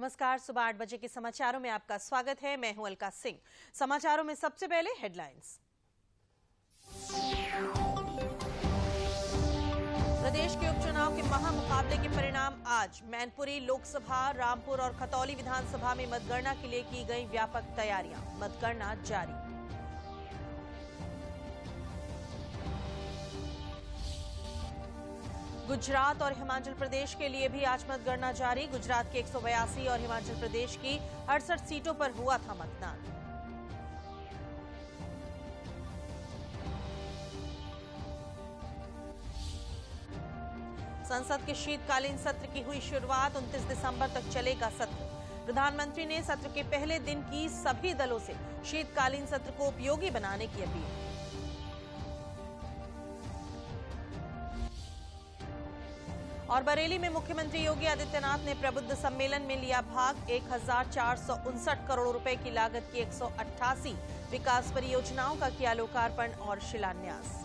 नमस्कार। सुबह 8 बजे के समाचारों में आपका स्वागत है। मैं हूं अलका सिंह। समाचारों में सबसे पहले हेडलाइंस। प्रदेश के उपचुनाव के महामुकाबले के परिणाम आज। मैनपुरी लोकसभा, रामपुर और खतौली विधानसभा में मतगणना के लिए की गई व्यापक तैयारियां। मतगणना जारी। गुजरात और हिमाचल प्रदेश के लिए भी आज मतगणना जारी। गुजरात की 182 और हिमाचल प्रदेश की 68 सीटों पर हुआ था मतदान। संसद के शीतकालीन सत्र की हुई शुरुआत। 29 दिसंबर तक चलेगा सत्र। प्रधानमंत्री ने सत्र के पहले दिन की सभी दलों से शीतकालीन सत्र को उपयोगी बनाने की अपील। और बरेली में मुख्यमंत्री योगी आदित्यनाथ ने प्रबुद्ध सम्मेलन में लिया भाग। 1459 करोड़ रुपए की लागत की 188 विकास परियोजनाओं का किया लोकार्पण और शिलान्यास।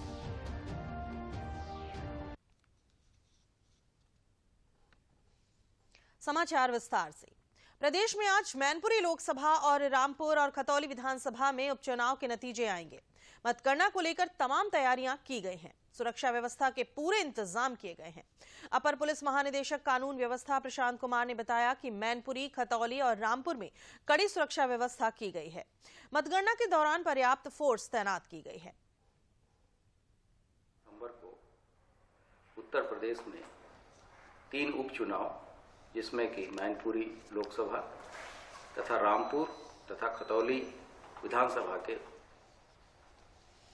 समाचार विस्तार से। प्रदेश में आज मैनपुरी लोकसभा और रामपुर और खतौली विधानसभा में उपचुनाव के नतीजे आएंगे। मतगणना को लेकर तमाम तैयारियां की गई हैं। सुरक्षा व्यवस्था के पूरे इंतजाम किए गए हैं। अपर पुलिस महानिदेशक कानून व्यवस्था प्रशांत कुमार ने बताया कि मैनपुरी, खतौली और रामपुर में कड़ी सुरक्षा व्यवस्था की गई है। मतगणना के दौरान पर्याप्त फोर्स तैनात की गई है। नवंबर को उत्तर प्रदेश में 3 उपचुनाव, जिसमें कि मैनपुरी लोकसभा तथा रामपुर तथा खतौली विधानसभा के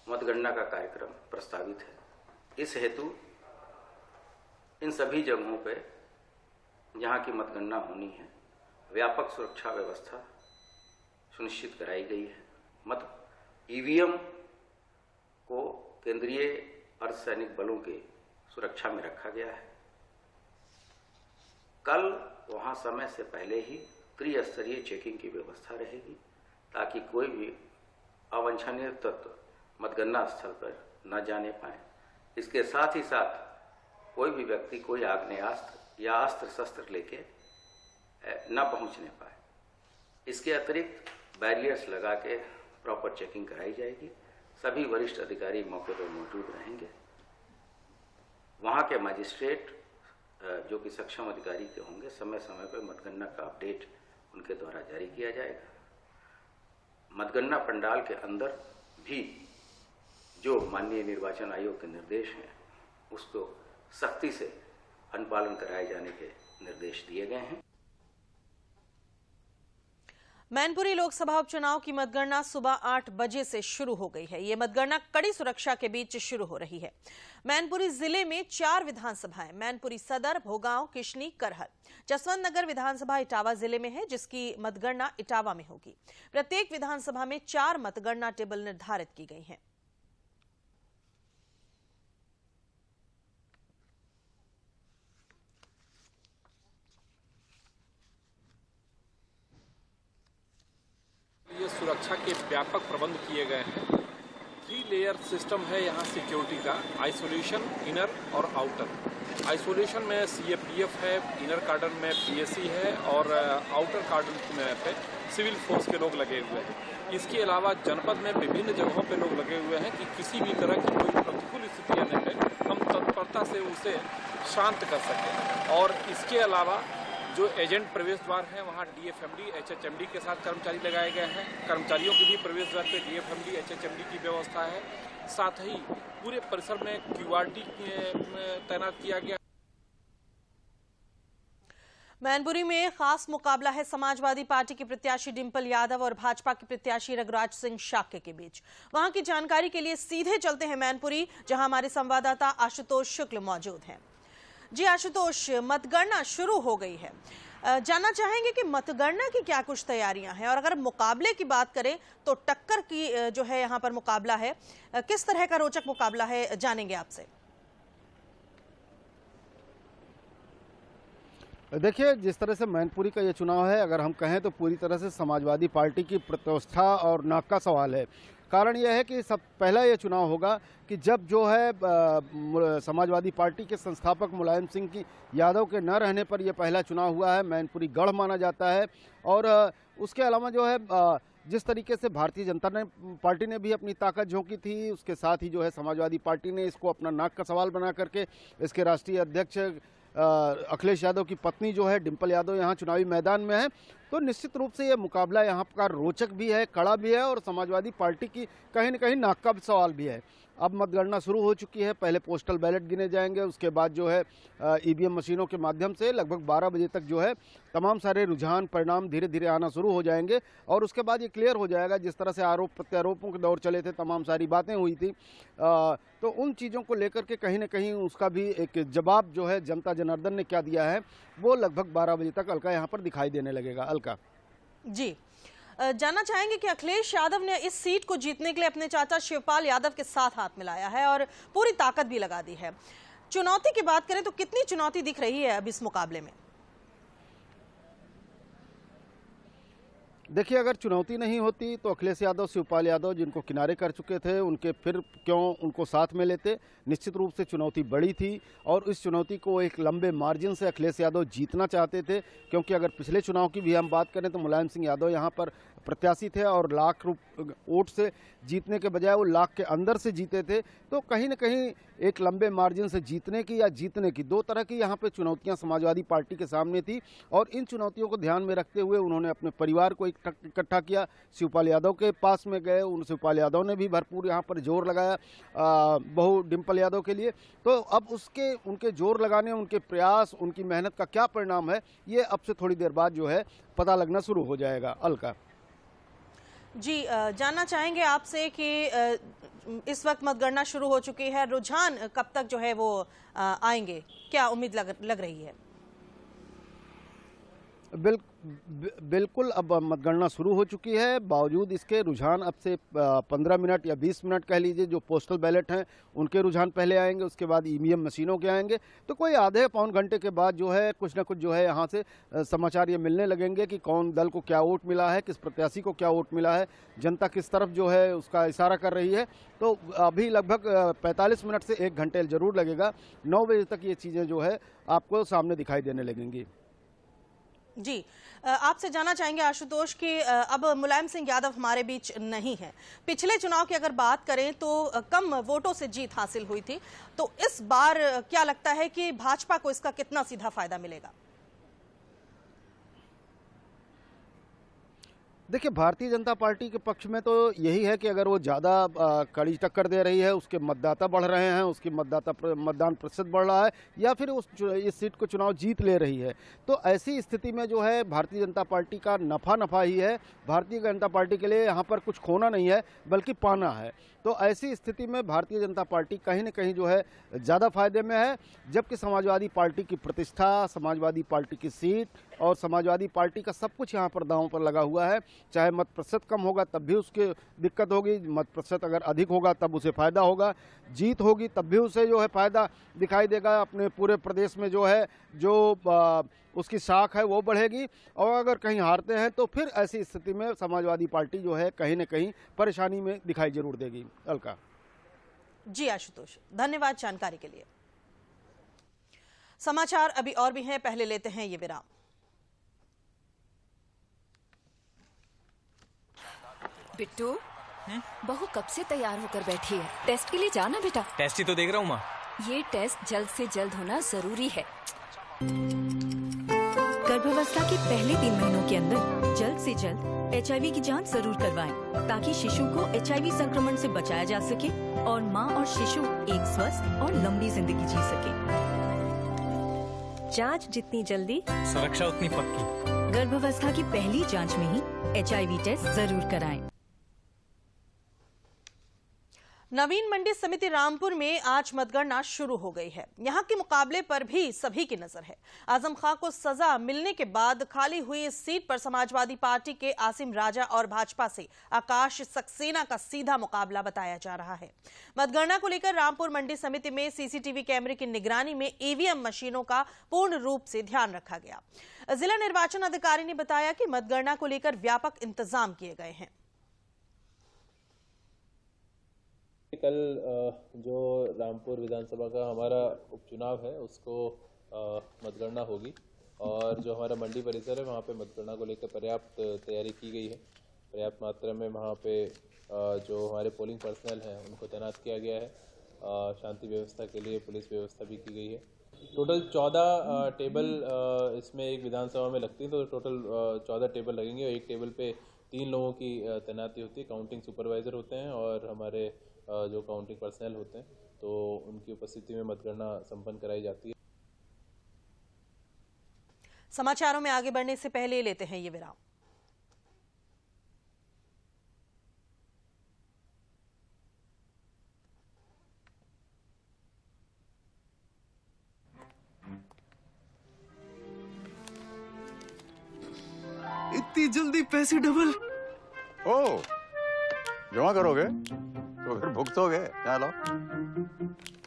मतगणना का कार्यक्रम प्रस्तावित है। इस हेतु इन सभी जगहों पर जहां की मतगणना होनी है, व्यापक सुरक्षा व्यवस्था सुनिश्चित कराई गई है। ईवीएम को केंद्रीय अर्धसैनिक बलों के सुरक्षा में रखा गया है। कल वहां समय से पहले ही त्रिस्तरीय चेकिंग की व्यवस्था रहेगी, ताकि कोई भी अवांछनीय तत्व मतगणना स्थल पर न जाने पाए। इसके साथ ही साथ कोई भी व्यक्ति कोई आग्नेयास्त्र या अस्त्र शस्त्र लेके न पहुंचने पाए। इसके अतिरिक्त बैरियर्स लगा के प्रॉपर चेकिंग कराई जाएगी। सभी वरिष्ठ अधिकारी मौके पर मौजूद रहेंगे। वहां के मजिस्ट्रेट जो कि सक्षम अधिकारी के होंगे, समय समय पर मतगणना का अपडेट उनके द्वारा जारी किया जाएगा। मतगणना पंडाल के अंदर भी जो माननीय निर्वाचन आयोग के निर्देश हैं, उसको सख्ती से अनुपालन कराए जाने के निर्देश दिए गए हैं। मैनपुरी लोकसभा उपचुनाव की मतगणना सुबह 8 बजे से शुरू हो गई है। ये मतगणना कड़ी सुरक्षा के बीच शुरू हो रही है। मैनपुरी जिले में 4 विधानसभाएं, मैनपुरी सदर, भोगांव, किशनी, करहल। जसवंत नगर विधानसभा इटावा जिले में है, जिसकी मतगणना इटावा में होगी। प्रत्येक विधानसभा में 4 मतगणना टेबल निर्धारित की गई हैं। ये सुरक्षा के व्यापक प्रबंध किए गए हैं। 3 लेयर सिस्टम है यहाँ सिक्योरिटी का, आइसोलेशन, इनर और आउटर। आइसोलेशन में सीएपीएफ है, इनर कार्डन में पीएसी है और आउटर कार्डन में पे सिविल फोर्स के लोग लगे हुए हैं। इसके अलावा जनपद में विभिन्न जगहों पे लोग लगे हुए हैं कि किसी भी तरह की कोई प्रतिकूल स्थिति आने पर हम तत्परता से उसे शांत कर सकें। और इसके अलावा जो एजेंट प्रवेश द्वार है, वहाँ डीएफएमडी, एचएचएमडी के साथ कर्मचारी लगाए गए हैं। कर्मचारियों की भी प्रवेश द्वार पे डीएफएमडी, एचएचएमडी की व्यवस्था है। साथ ही पूरे परिसर में क्यूआरटी तैनात किया गया। मैनपुरी में खास मुकाबला है समाजवादी पार्टी की प्रत्याशी डिंपल यादव और भाजपा के प्रत्याशी रघुराज सिंह शाक्य के बीच। वहां की जानकारी के लिए सीधे चलते हैं मैनपुरी, जहां हमारे संवाददाता आशुतोष शुक्ल मौजूद हैं। जी आशुतोष, मतगणना शुरू हो गई है। जानना चाहेंगे कि मतगणना की क्या कुछ तैयारियां हैं, और अगर मुकाबले की बात करें तो टक्कर की जो है यहाँ पर मुकाबला है, किस तरह का रोचक मुकाबला है, जानेंगे आपसे। देखिए, जिस तरह से मैनपुरी का ये चुनाव है, अगर हम कहें तो पूरी तरह से समाजवादी पार्टी की प्रतिष्ठा और नाक का सवाल है। कारण यह है कि सब पहला ये चुनाव होगा कि जब जो है समाजवादी पार्टी के संस्थापक मुलायम सिंह की यादव के न रहने पर यह पहला चुनाव हुआ है। मैनपुरी गढ़ माना जाता है। और उसके अलावा जो है जिस तरीके से भारतीय जनता पार्टी ने भी अपनी ताकत झोंकी थी, उसके साथ ही जो है समाजवादी पार्टी ने इसको अपना नाक का सवाल बना करके इसके राष्ट्रीय अध्यक्ष अखिलेश यादव की पत्नी जो है डिंपल यादव यहाँ चुनावी मैदान में है। तो निश्चित रूप से ये मुकाबला यहाँ का रोचक भी है, कड़ा भी है और समाजवादी पार्टी की कहीं न कहीं नाक का सवाल भी है। अब मतगणना शुरू हो चुकी है। पहले पोस्टल बैलेट गिने जाएंगे, उसके बाद जो है ईवीएम मशीनों के माध्यम से लगभग 12 बजे तक जो है तमाम सारे रुझान परिणाम धीरे धीरे आना शुरू हो जाएंगे और उसके बाद ये क्लियर हो जाएगा। जिस तरह से आरोप प्रत्यारोपों के दौर चले थे, तमाम सारी बातें हुई थी, तो उन चीज़ों को लेकर के कहीं ना कहीं उसका भी एक जवाब जो है जनता जनार्दन ने क्या दिया है वो लगभग 12 बजे तक अलका यहाँ पर दिखाई देने लगेगा। अलका जी, जानना चाहेंगे कि अखिलेश यादव ने इस सीट को जीतने के लिए अपने चाचा शिवपाल यादव के साथ हाथ मिलाया है और पूरी ताकत भी लगा दी है। चुनौती की बात करें तो कितनी चुनौती दिख रही है अब इस मुकाबले में? देखिए, अगर चुनौती नहीं होती तो अखिलेश यादव शिवपाल यादव जिनको किनारे कर चुके थे उनके फिर क्यों उनको साथ में लेते। निश्चित रूप से चुनौती बड़ी थी और इस चुनौती को एक लंबे मार्जिन से अखिलेश यादव जीतना चाहते थे, क्योंकि अगर पिछले चुनाव की भी हम बात करें तो मुलायम सिंह यादव यहाँ पर प्रत्याशी थे और लाख वोट से जीतने के बजाय वो लाख के अंदर से जीते थे। तो कहीं न कहीं एक लंबे मार्जिन से जीतने की या जीतने की दो तरह की यहाँ पे चुनौतियाँ समाजवादी पार्टी के सामने थी और इन चुनौतियों को ध्यान में रखते हुए उन्होंने अपने परिवार को इकट्ठा किया। शिवपाल यादव के पास में गए, उन शिवपाल यादव ने भी भरपूर यहाँ पर जोर लगाया बहू डिंपल यादव के लिए। तो अब उनके जोर लगाने, उनके प्रयास, उनकी मेहनत का क्या परिणाम है ये अब से थोड़ी देर बाद जो है पता लगना शुरू हो जाएगा। अलका जी, जानना चाहेंगे आपसे कि इस वक्त मतगणना शुरू हो चुकी है, रुझान कब तक जो है वो आएंगे, क्या उम्मीद लग रही है? बिल्कुल अब मतगणना शुरू हो चुकी है। बावजूद इसके रुझान अब से 15 मिनट या 20 मिनट कह लीजिए, जो पोस्टल बैलेट हैं उनके रुझान पहले आएंगे, उसके बाद ईवीएम मशीनों के आएंगे। तो कोई आधे पौन घंटे के बाद जो है कुछ ना कुछ जो है यहाँ से समाचार ये मिलने लगेंगे कि कौन दल को क्या वोट मिला है, किस प्रत्याशी को क्या वोट मिला है, जनता किस तरफ जो है उसका इशारा कर रही है। तो अभी लगभग 45 मिनट से 1 घंटे जरूर लगेगा। 9 बजे तक ये चीज़ें जो है आपको सामने दिखाई देने लगेंगी। जी, आपसे जानना चाहेंगे आशुतोष कि अब मुलायम सिंह यादव हमारे बीच नहीं है। पिछले चुनाव की अगर बात करें तो कम वोटों से जीत हासिल हुई थी, तो इस बार क्या लगता है कि भाजपा को इसका कितना सीधा फायदा मिलेगा? देखिए, भारतीय जनता पार्टी के पक्ष में तो यही है कि अगर वो ज़्यादा कड़ी टक्कर दे रही है, उसके मतदाता बढ़ रहे हैं, उसकी मतदान प्रतिशत बढ़ रहा है या फिर इस सीट को चुनाव जीत ले रही है, तो ऐसी स्थिति में जो है भारतीय जनता पार्टी का नफ़ा ही है। भारतीय जनता पार्टी के लिए यहाँ पर कुछ खोना नहीं है बल्कि पाना है। तो ऐसी स्थिति में भारतीय जनता पार्टी कहीं न कहीं जो है ज़्यादा फायदे में है, जबकि समाजवादी पार्टी की प्रतिष्ठा, समाजवादी पार्टी की सीट और समाजवादी पार्टी का सब कुछ यहाँ पर दांव पर लगा हुआ है। चाहे मत प्रतिशत कम होगा तब भी उसके दिक्कत होगी, मत प्रतिशत अगर अधिक होगा तब उसे फायदा होगा, जीत होगी तब भी उसे जो है फायदा दिखाई देगा। अपने पूरे प्रदेश में जो है उसकी साख है वो बढ़ेगी और अगर कहीं हारते हैं तो फिर ऐसी स्थिति में समाजवादी पार्टी जो है कहीं न कहीं परेशानी में दिखाई जरूर देगी। अलका जी आशुतोष, धन्यवाद जानकारी के लिए। समाचार अभी और भी हैं, पहले लेते हैं ये विराम। बिट्टू, बहू कब से तैयार होकर बैठी है? टेस्ट के लिए जाना बेटा। टेस्ट ही तो देख रहा हूँ माँ। ये टेस्ट जल्द से जल्द होना जरूरी है। गर्भावस्था के पहले 3 महीनों के अंदर जल्द से जल्द HIV की जांच जरूर करवाएं, ताकि शिशु को HIV संक्रमण से बचाया जा सके और माँ और शिशु एक स्वस्थ और लंबी जिंदगी जी सके। जांच जितनी जल्दी, सुरक्षा उतनी पक्की। गर्भावस्था की पहली जांच में ही HIV टेस्ट जरूर कराएं। नवीन मंडी समिति रामपुर में आज मतगणना शुरू हो गई है। यहां के मुकाबले पर भी सभी की नजर है। आजम खां को सजा मिलने के बाद खाली हुई इस सीट पर समाजवादी पार्टी के आसिम राजा और भाजपा से आकाश सक्सेना का सीधा मुकाबला बताया जा रहा है। मतगणना को लेकर रामपुर मंडी समिति में CCTV कैमरे की निगरानी में EVM मशीनों का पूर्ण रूप से ध्यान रखा गया। जिला निर्वाचन अधिकारी ने बताया कि मतगणना को लेकर व्यापक इंतजाम किए गए हैं। कल जो रामपुर विधानसभा का हमारा उपचुनाव है उसको मतगणना होगी और जो हमारा मंडी परिसर है वहाँ पे मतगणना को लेकर पर्याप्त तैयारी की गई है। पर्याप्त मात्रा में वहाँ पे जो हमारे पोलिंग पर्सनल हैं उनको तैनात किया गया है। शांति व्यवस्था के लिए पुलिस व्यवस्था भी की गई है। टोटल 14 टेबल इसमें एक विधानसभा में लगती है, तो टोटल 14 टेबल लगेंगे और एक टेबल पे 3 लोगों की तैनाती होती है। काउंटिंग सुपरवाइज़र होते हैं और हमारे जो काउंटिंग पर्सनल होते हैं, तो उनकी उपस्थिति में मतगणना संपन्न कराई जाती है। समाचारों में आगे बढ़ने से पहले लेते हैं ये विराम। इतनी जल्दी पैसे डबल? ओ, जमा करोगे तो फिर भुगतोगे। चलो,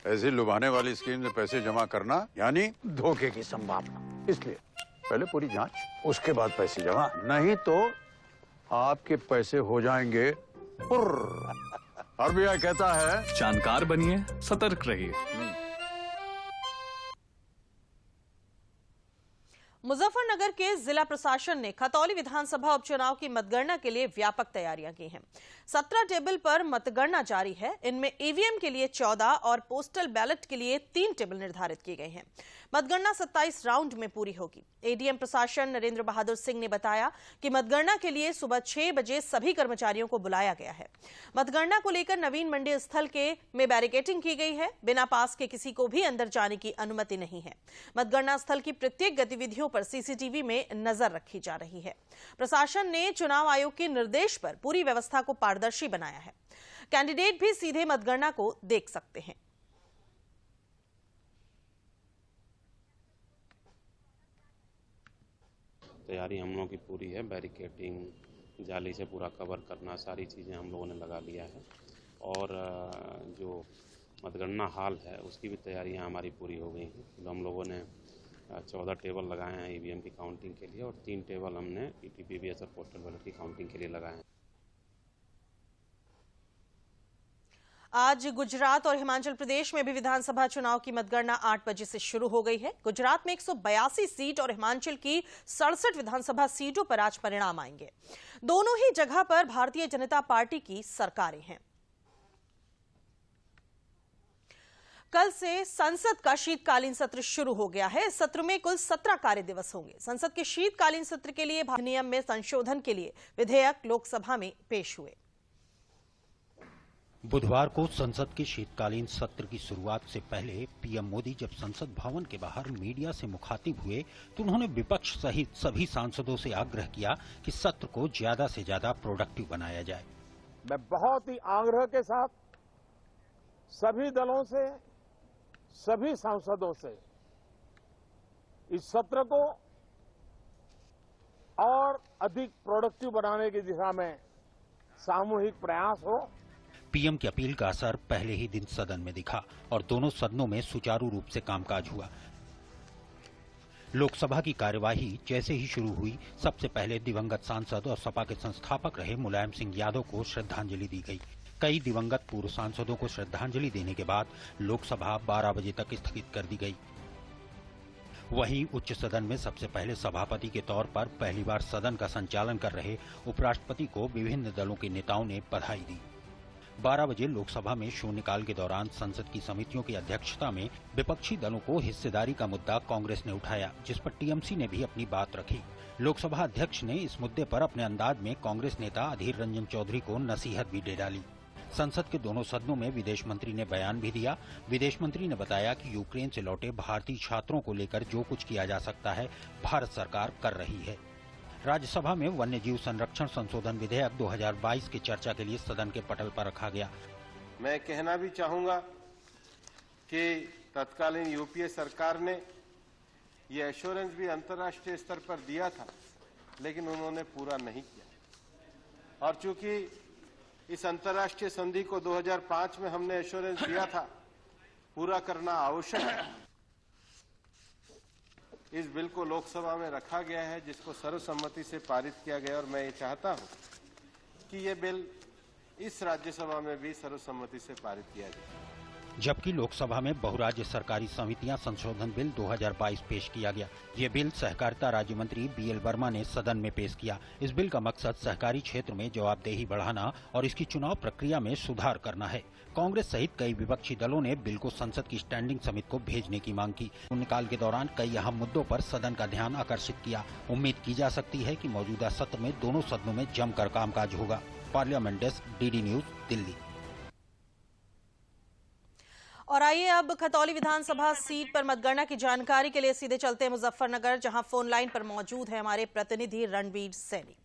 ऐसी लुभाने वाली स्कीम में पैसे जमा करना यानी धोखे की संभावना, इसलिए पहले पूरी जांच, उसके बाद पैसे जमा, नहीं तो आपके पैसे हो जाएंगे पुर्र। आरबीआई कहता है जानकार बनिए, सतर्क रहिए। मुजफ्फरनगर के जिला प्रशासन ने खतौली विधानसभा उपचुनाव की मतगणना के लिए व्यापक तैयारियां की हैं। 17 टेबल पर मतगणना जारी है। इनमें ईवीएम के लिए 14 और पोस्टल बैलेट के लिए 3 टेबल निर्धारित किए गए हैं। मतगणना 27 राउंड में पूरी होगी। एडीएम प्रशासन नरेंद्र बहादुर सिंह ने बताया कि मतगणना के लिए सुबह 6 बजे सभी कर्मचारियों को बुलाया गया है। मतगणना को लेकर नवीन मंडी स्थल में बैरिकेडिंग की गई है। बिना पास के किसी को भी अंदर जाने की अनुमति नहीं है। मतगणना स्थल की प्रत्येक गतिविधियों पर सीसीटीवी में नजर रखी जा रही है। प्रशासन ने चुनाव आयोग के निर्देश पर पूरी व्यवस्था को पारदर्शी बनाया है। कैंडिडेट भी सीधे मतगणना को देख सकते हैं। तैयारी हम लोगों की पूरी है। बैरिकेडिंग, जाली से पूरा कवर करना, सारी चीज़ें हम लोगों ने लगा लिया है। और जो मतगणना हॉल है उसकी भी तैयारियां हमारी पूरी हो गई हैं। तो हम लोगों ने 14 टेबल लगाए हैं ईवीएम की काउंटिंग के लिए और 3 टेबल हमने ईटीपीवीएस और पोस्टल बैलेट की काउंटिंग के लिए लगाए हैं। आज गुजरात और हिमाचल प्रदेश में भी विधानसभा चुनाव की मतगणना 8 बजे से शुरू हो गई है। गुजरात में 182 सीट और हिमाचल की 67 विधानसभा सीटों पर आज परिणाम आएंगे। दोनों ही जगह पर भारतीय जनता पार्टी की सरकारें हैं। कल से संसद का शीतकालीन सत्र शुरू हो गया है। इस सत्र में कुल 17 कार्य दिवस होंगे। संसद के शीतकालीन सत्र के लिए नियम में संशोधन के लिए विधेयक लोकसभा में पेश हुए। बुधवार को संसद के शीतकालीन सत्र की शुरुआत से पहले पीएम मोदी जब संसद भवन के बाहर मीडिया से मुखातिब हुए तो उन्होंने विपक्ष सहित सभी सांसदों से आग्रह किया कि सत्र को ज्यादा से ज्यादा प्रोडक्टिव बनाया जाए। मैं बहुत ही आग्रह के साथ सभी दलों से, सभी सांसदों से इस सत्र को और अधिक प्रोडक्टिव बनाने की दिशा में सामूहिक प्रयास हो। पीएम की अपील का असर पहले ही दिन सदन में दिखा और दोनों सदनों में सुचारू रूप से कामकाज हुआ। लोकसभा की कार्यवाही जैसे ही शुरू हुई, सबसे पहले दिवंगत सांसद और सपा के संस्थापक रहे मुलायम सिंह यादव को श्रद्धांजलि दी गई। कई दिवंगत पूर्व सांसदों को श्रद्धांजलि देने के बाद लोकसभा 12 बजे तक स्थगित कर दी गई। वहीं उच्च सदन में सबसे पहले सभापति के तौर पर पहली बार सदन का संचालन कर रहे उपराष्ट्रपति को विभिन्न दलों के नेताओं ने बधाई दी। 12 बजे लोकसभा में शून्यकाल के दौरान संसद की समितियों की अध्यक्षता में विपक्षी दलों को हिस्सेदारी का मुद्दा कांग्रेस ने उठाया, जिस पर टीएमसी ने भी अपनी बात रखी। लोकसभा अध्यक्ष ने इस मुद्दे पर अपने अंदाज में कांग्रेस नेता अधीर रंजन चौधरी को नसीहत भी दे डाली। संसद के दोनों सदनों में विदेश मंत्री ने बयान भी दिया। विदेश मंत्री ने बताया कि यूक्रेन से लौटे भारतीय छात्रों को लेकर जो कुछ किया जा सकता है भारत सरकार कर रही है। राज्यसभा में वन्यजीव संरक्षण संशोधन विधेयक 2022 की चर्चा के लिए सदन के पटल पर रखा गया। मैं कहना भी चाहूंगा कि तत्कालीन यूपीए सरकार ने ये एश्योरेंस भी अंतर्राष्ट्रीय स्तर पर दिया था, लेकिन उन्होंने पूरा नहीं किया। और चूंकि इस अंतर्राष्ट्रीय संधि को 2005 में हमने एश्योरेंस दिया था, पूरा करना आवश्यक है। इस बिल को लोकसभा में रखा गया है, जिसको सर्वसम्मति से पारित किया गया और मैं ये चाहता हूं कि ये बिल इस राज्यसभा में भी सर्वसम्मति से पारित किया जाए। जबकि लोकसभा में बहुराज्य सरकारी समितियां संशोधन बिल 2022 पेश किया गया। ये बिल सहकारिता राज्य मंत्री BL वर्मा ने सदन में पेश किया। इस बिल का मकसद सहकारी क्षेत्र में जवाबदेही बढ़ाना और इसकी चुनाव प्रक्रिया में सुधार करना है। कांग्रेस सहित कई विपक्षी दलों ने बिल को संसद की स्टैंडिंग समिति को भेजने की मांग की। शून्यकाल के दौरान कई अहम मुद्दों पर सदन का ध्यान आकर्षित किया। उम्मीद की जा सकती है कि मौजूदा सत्र में दोनों सदनों में जमकर कामकाज होगा। Parliament desk, DD news, Delhi. और आइए अब खतौली विधानसभा सीट पर मतगणना की जानकारी के लिए सीधे चलते हैं मुजफ्फरनगर, जहां फोन लाइन पर मौजूद है हमारे प्रतिनिधि रणवीर सैनी।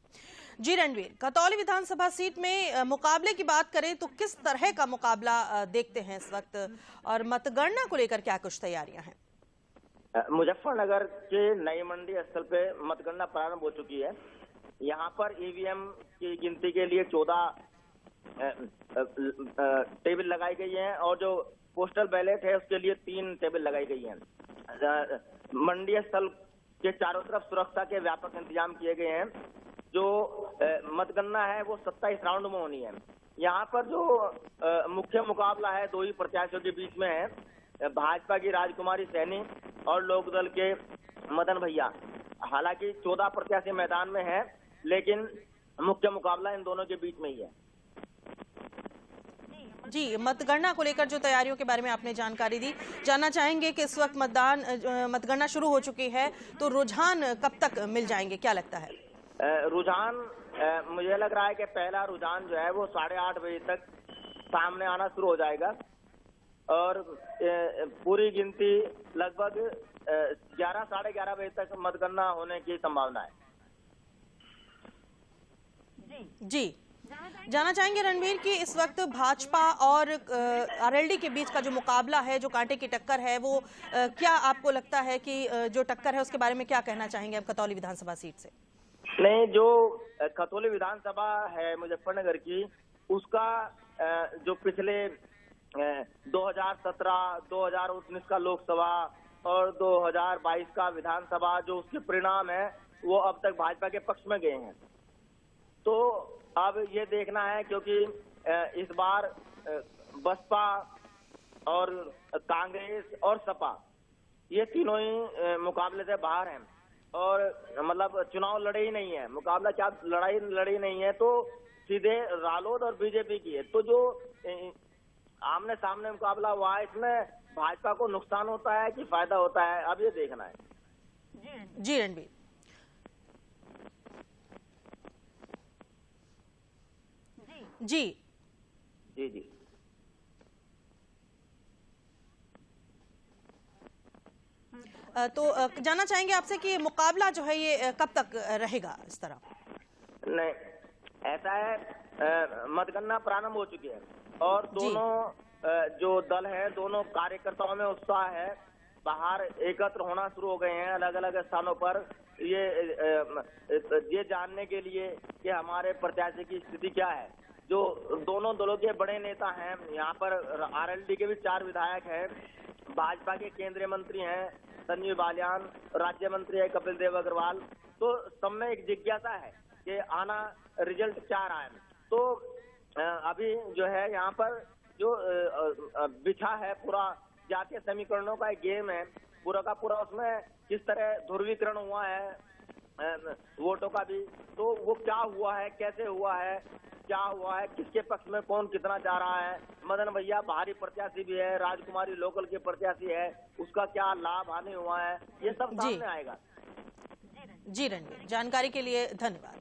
जी रणवीर, खतौली विधानसभा सीट में मुकाबले की बात करें तो किस तरह का मुकाबला देखते हैं इस वक्त, और मतगणना को लेकर क्या कुछ तैयारियां हैं? मुजफ्फरनगर के नई मंडी स्थल पे मतगणना प्रारंभ हो चुकी है। यहाँ पर EVM की गिनती के लिए 14 टेबल लगाई गई हैं और जो पोस्टल बैलेट है उसके लिए 3 टेबल लगाई गई हैं। मंडी स्थल के चारों तरफ सुरक्षा के व्यापक इंतजाम किए गए हैं। जो मतगणना है वो 27 राउंड में होनी है। यहाँ पर जो मुख्य मुकाबला है 2 ही प्रत्याशियों के बीच में है, भाजपा की राजकुमारी सैनी और लोकदल के मदन भैया। हालांकि 14 प्रत्याशी मैदान में है, लेकिन मुख्य मुकाबला इन दोनों के बीच में ही है। जी, मतगणना को लेकर जो तैयारियों के बारे में आपने जानकारी दी, जानना चाहेंगे कि इस वक्त मतगणना शुरू हो चुकी है तो रुझान कब तक मिल जाएंगे, क्या लगता है? रुझान मुझे लग रहा है कि पहला रुझान जो है वो 8:30 बजे तक सामने आना शुरू हो जाएगा और पूरी गिनती लगभग 11 साढ़े 11 बजे तक मतगणना होने की संभावना है। जी, जानना चाहेंगे रणवीर कि इस वक्त भाजपा और RLD के बीच का जो मुकाबला है, जो कांटे की टक्कर है, वो क्या आपको लगता है कि जो टक्कर है उसके बारे में क्या कहना चाहेंगे आप खतौली विधानसभा सीट से? नहीं, जो खतौली विधानसभा है मुजफ्फरनगर की, उसका जो पिछले 2017, 2019 का लोकसभा और 2022 का विधानसभा जो उसके परिणाम है वो अब तक भाजपा के पक्ष में गए हैं। तो अब ये देखना है, क्योंकि इस बार बसपा और कांग्रेस और सपा ये तीनों ही मुकाबले से बाहर हैं और मतलब चुनाव लड़े ही नहीं है। मुकाबला क्या लड़ाई लड़ी नहीं है तो सीधे रालोद और बीजेपी की है। तो जो आमने सामने मुकाबला हुआ है, इसमें भाजपा को नुकसान होता है कि फायदा होता है, अब ये देखना है। जी रणवीर, जी जी जी तो जानना चाहेंगे आपसे कि मुकाबला जो है ये कब तक रहेगा इस तरह? नहीं, ऐसा है, मतगणना प्रारंभ हो चुकी है और दोनों जो दल है, दोनों कार्यकर्ताओं में उत्साह है, बाहर एकत्र होना शुरू हो गए हैं अलग अलग स्थानों पर ये जानने के लिए कि हमारे प्रत्याशी की स्थिति क्या है। जो दोनों दलों के बड़े नेता हैं, यहाँ पर RLD के भी 4 विधायक हैं, भाजपा के केंद्रीय मंत्री हैं संजीव बालियान, राज्य मंत्री है कपिल देव अग्रवाल। तो सब में एक जिज्ञासा है कि आना रिजल्ट क्या रहा है। तो अभी जो है यहाँ पर जो बिछा है पूरा जातीय समीकरणों का एक गेम है पूरा का पूरा, उसमें किस तरह ध्रुवीकरण हुआ है वोटों का भी, तो वो क्या हुआ है, कैसे हुआ है, क्या हुआ है, किसके पक्ष में कौन कितना जा रहा है। मदन भैया बाहरी प्रत्याशी भी है, राजकुमारी लोकल के प्रत्याशी है, उसका क्या लाभ हानि हुआ है, ये सब सामने आएगा। जी रणवीर, जानकारी के लिए धन्यवाद।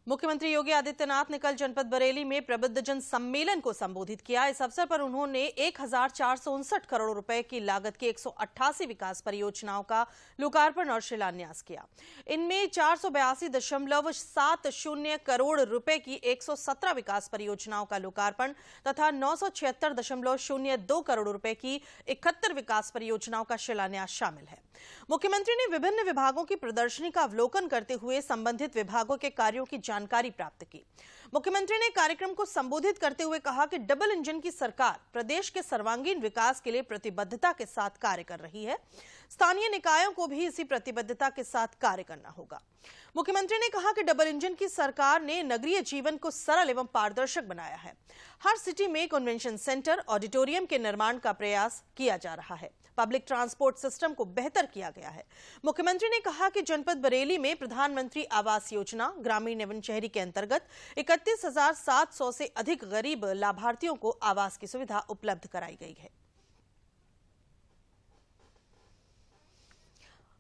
मुख्यमंत्री योगी आदित्यनाथ ने कल जनपद बरेली में प्रबुद्धजन सम्मेलन को संबोधित किया। इस अवसर पर उन्होंने 1459 करोड़ रुपए की लागत की 188 विकास परियोजनाओं का लोकार्पण और शिलान्यास किया। इनमें 482.70 करोड़ रुपए की 117 विकास परियोजनाओं का लोकार्पण तथा 976.02 करोड़ रुपए की 71 विकास परियोजनाओं का शिलान्यास शामिल है। मुख्यमंत्री ने विभिन्न विभागों की प्रदर्शनी का अवलोकन करते हुए संबंधित विभागों के कार्यों की जानकारी प्राप्त की। मुख्यमंत्री ने कार्यक्रम को संबोधित करते हुए कहा कि डबल इंजन की सरकार प्रदेश के सर्वांगीण विकास के लिए प्रतिबद्धता के साथ कार्य कर रही है। स्थानीय निकायों को भी इसी प्रतिबद्धता के साथ कार्य करना होगा। मुख्यमंत्री ने कहा कि डबल इंजन की सरकार ने नगरीय जीवन को सरल एवं पारदर्शक बनाया है। हर सिटी में कन्वेंशन सेंटर, ऑडिटोरियम के निर्माण का प्रयास किया जा रहा है। पब्लिक ट्रांसपोर्ट सिस्टम को बेहतर किया गया है। मुख्यमंत्री ने कहा कि जनपद बरेली में प्रधानमंत्री आवास योजना ग्रामीण एवं शहरी के अंतर्गत 31,700 से अधिक गरीब लाभार्थियों को आवास की सुविधा उपलब्ध कराई गई है।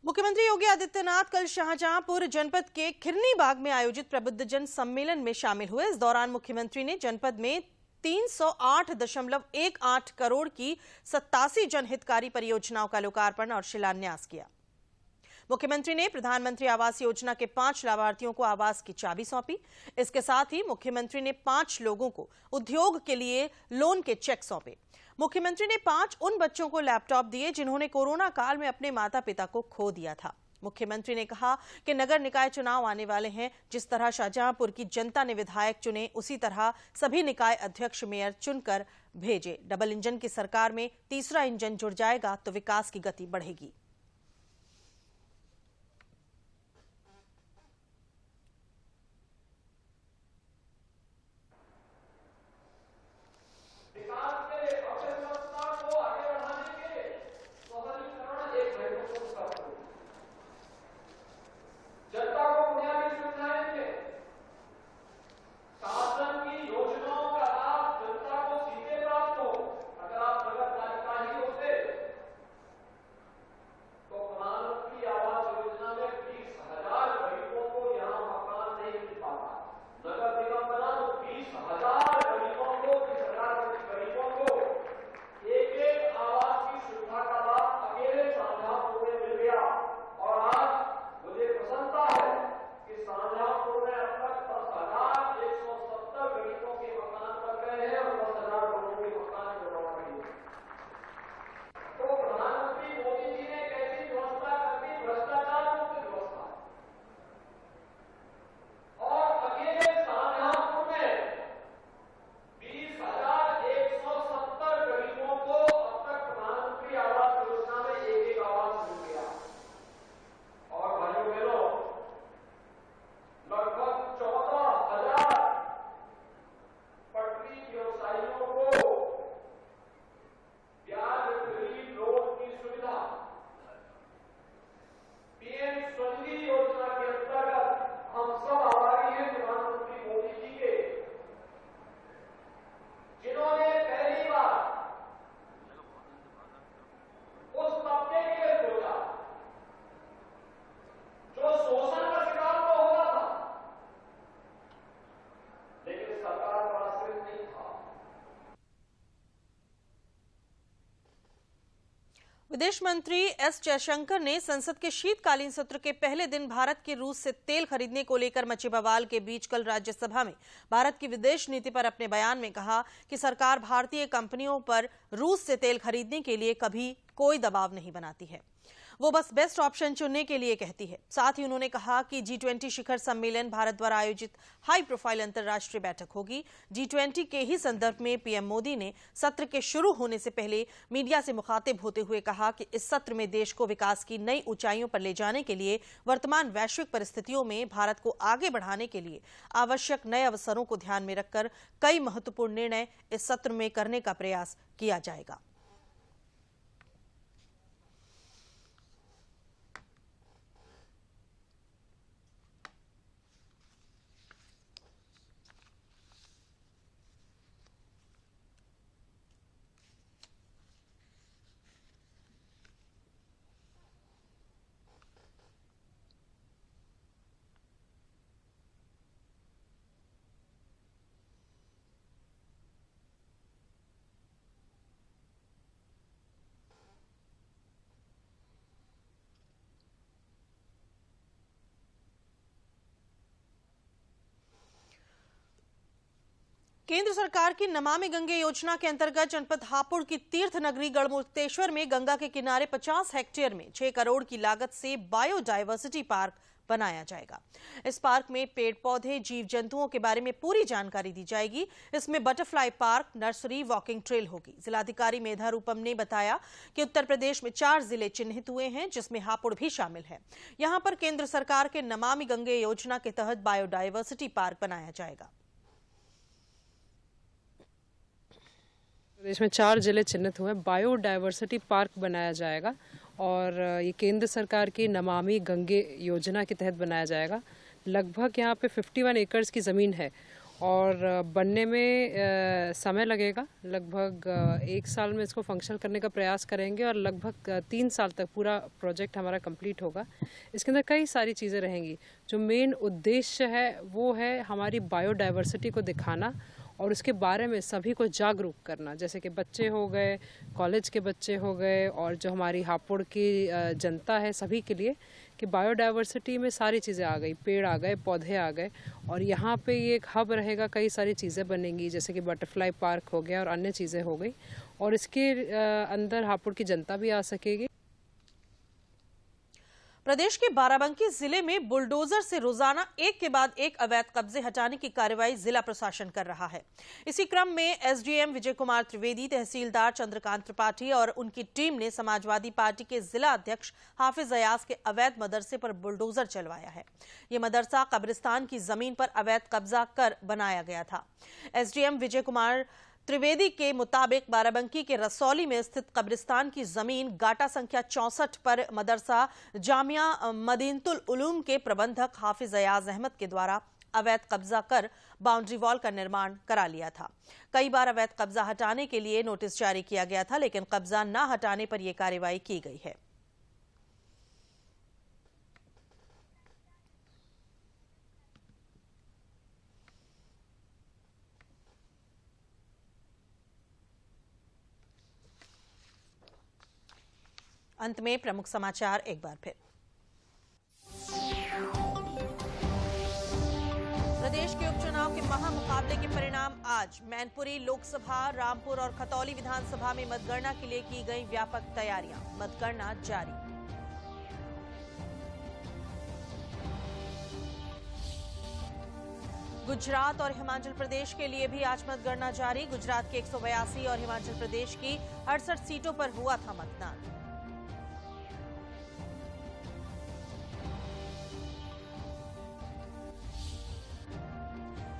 मुख्यमंत्री योगी आदित्यनाथ कल शाहजहांपुर जनपद के खिरनी बाग में आयोजित प्रबुद्धजन सम्मेलन में शामिल हुए। इस दौरान मुख्यमंत्री ने जनपद में 308.18 करोड़ की 87 जनहितकारी परियोजनाओं का लोकार्पण और शिलान्यास किया। मुख्यमंत्री ने प्रधानमंत्री आवास योजना के 5 लाभार्थियों को आवास की चाबी सौंपी। इसके साथ ही मुख्यमंत्री ने 5 लोगों को उद्योग के लिए लोन के चेक सौंपे। मुख्यमंत्री ने 5 उन बच्चों को लैपटॉप दिए जिन्होंने कोरोना काल में अपने माता पिता को खो दिया था। मुख्यमंत्री ने कहा कि नगर निकाय चुनाव आने वाले हैं। जिस तरह शाहजहांपुर की जनता ने विधायक चुने, उसी तरह सभी निकाय अध्यक्ष मेयर चुनकर भेजे। डबल इंजन की सरकार में तीसरा इंजन जुड़ जाएगा तो विकास की गति बढ़ेगी। विदेश मंत्री एस जयशंकर ने संसद के शीतकालीन सत्र के पहले दिन भारत के रूस से तेल खरीदने को लेकर मचे बवाल के बीच कल राज्यसभा में भारत की विदेश नीति पर अपने बयान में कहा कि सरकार भारतीय कंपनियों पर रूस से तेल खरीदने के लिए कभी कोई दबाव नहीं बनाती है, वो बस बेस्ट ऑप्शन चुनने के लिए कहती है। साथ ही उन्होंने कहा कि G20 शिखर सम्मेलन भारत द्वारा आयोजित हाई प्रोफाइल अंतर्राष्ट्रीय बैठक होगी। G20 के ही संदर्भ में पीएम मोदी ने सत्र के शुरू होने से पहले मीडिया से मुखातिब होते हुए कहा कि इस सत्र में देश को विकास की नई ऊंचाइयों पर ले जाने के लिए वर्तमान वैश्विक परिस्थितियों में भारत को आगे बढ़ाने के लिए आवश्यक नए अवसरों को ध्यान में रखकर कई महत्वपूर्ण निर्णय इस सत्र में करने का प्रयास किया जाएगा। केंद्र सरकार की नमामि गंगे योजना के अंतर्गत जनपद हापुड़ की तीर्थ नगरी गढ़मुक्तेश्वर में गंगा के किनारे 50 हेक्टेयर में 6 करोड़ की लागत से बायोडायवर्सिटी पार्क बनाया जाएगा। इस पार्क में पेड़ पौधे, जीव जंतुओं के बारे में पूरी जानकारी दी जाएगी। इसमें butterfly park, nursery, walking trail होगी। जिलाधिकारी मेधा रूपम ने बताया कि उत्तर प्रदेश में 4 जिले चिन्हित हुए हैं, जिसमें हापुड़ भी शामिल है। यहां पर केंद्र सरकार के नमामि गंगे योजना के तहत बायोडायवर्सिटी पार्क बनाया जाएगा। प्रदेश में 4 जिले चिन्हित हुए हैं, बायोडायवर्सिटी पार्क बनाया जाएगा और ये केंद्र सरकार की नमामि गंगे योजना के तहत बनाया जाएगा। लगभग यहाँ पे 51 एकड़ की ज़मीन है और बनने में समय लगेगा। लगभग 1 साल में इसको फंक्शन करने का प्रयास करेंगे और लगभग 3 साल तक पूरा प्रोजेक्ट हमारा कंप्लीट होगा। इसके अंदर कई सारी चीज़ें रहेंगी। जो मेन उद्देश्य है वो है हमारी बायोडायवर्सिटी को दिखाना और उसके बारे में सभी को जागरूक करना, जैसे कि बच्चे हो गए, कॉलेज के बच्चे हो गए और जो हमारी हापुड़ की जनता है, सभी के लिए कि बायोडायवर्सिटी में सारी चीज़ें आ गई, पेड़ आ गए, पौधे आ गए और यहाँ पे ये एक हब रहेगा। कई सारी चीज़ें बनेंगी, जैसे कि बटरफ्लाई पार्क हो गया और अन्य चीज़ें हो गई और इसके अंदर हापुड़ की जनता भी आ सकेगी। प्रदेश के बाराबंकी जिले में बुलडोजर से रोजाना एक के बाद एक अवैध कब्जे हटाने की कार्रवाई जिला प्रशासन कर रहा है। इसी क्रम में एसडीएम विजय कुमार त्रिवेदी, तहसीलदार चंद्रकांत त्रिपाठी और उनकी टीम ने समाजवादी पार्टी के जिला अध्यक्ष हाफिज अयाज के अवैध मदरसे पर बुलडोजर चलवाया है। ये मदरसा कब्रिस्तान की जमीन पर अवैध कब्जा कर बनाया गया था। एसडीएम विजय कुमार त्रिवेदी के मुताबिक बाराबंकी के रसौली में स्थित कब्रिस्तान की जमीन गाटा संख्या 64 पर मदरसा जामिया मदीनतुल उलूम के प्रबंधक हाफिज अयाज अहमद के द्वारा अवैध कब्जा कर बाउंड्री वॉल का निर्माण करा लिया था। कई बार अवैध कब्जा हटाने के लिए नोटिस जारी किया गया था, लेकिन कब्जा न हटाने पर यह कार्रवाई की गई है। अंत में प्रमुख समाचार एक बार फिर। प्रदेश के उपचुनाव के महामुकाबले के परिणाम आज। मैनपुरी लोकसभा, रामपुर और खतौली विधानसभा में मतगणना के लिए की गई व्यापक तैयारियां। मतगणना जारी। गुजरात और हिमाचल प्रदेश के लिए भी आज मतगणना जारी। गुजरात की 182 और हिमाचल प्रदेश की 68 सीटों पर हुआ था मतदान।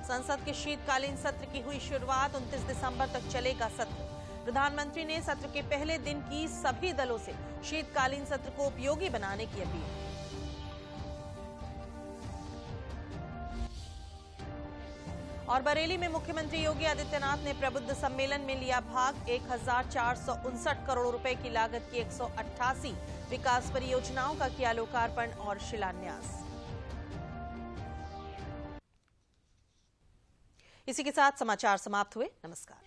संसद के शीतकालीन सत्र की हुई शुरुआत। 29 दिसंबर तक चलेगा सत्र। प्रधानमंत्री ने सत्र के पहले दिन की सभी दलों से शीतकालीन सत्र को उपयोगी बनाने की अपील। और बरेली में मुख्यमंत्री योगी आदित्यनाथ ने प्रबुद्ध सम्मेलन में लिया भाग। 1459 करोड़ रुपए की लागत की 188 विकास परियोजनाओं का किया लोकार्पण और शिलान्यास। इसी के साथ समाचार समाप्त हुए। नमस्कार।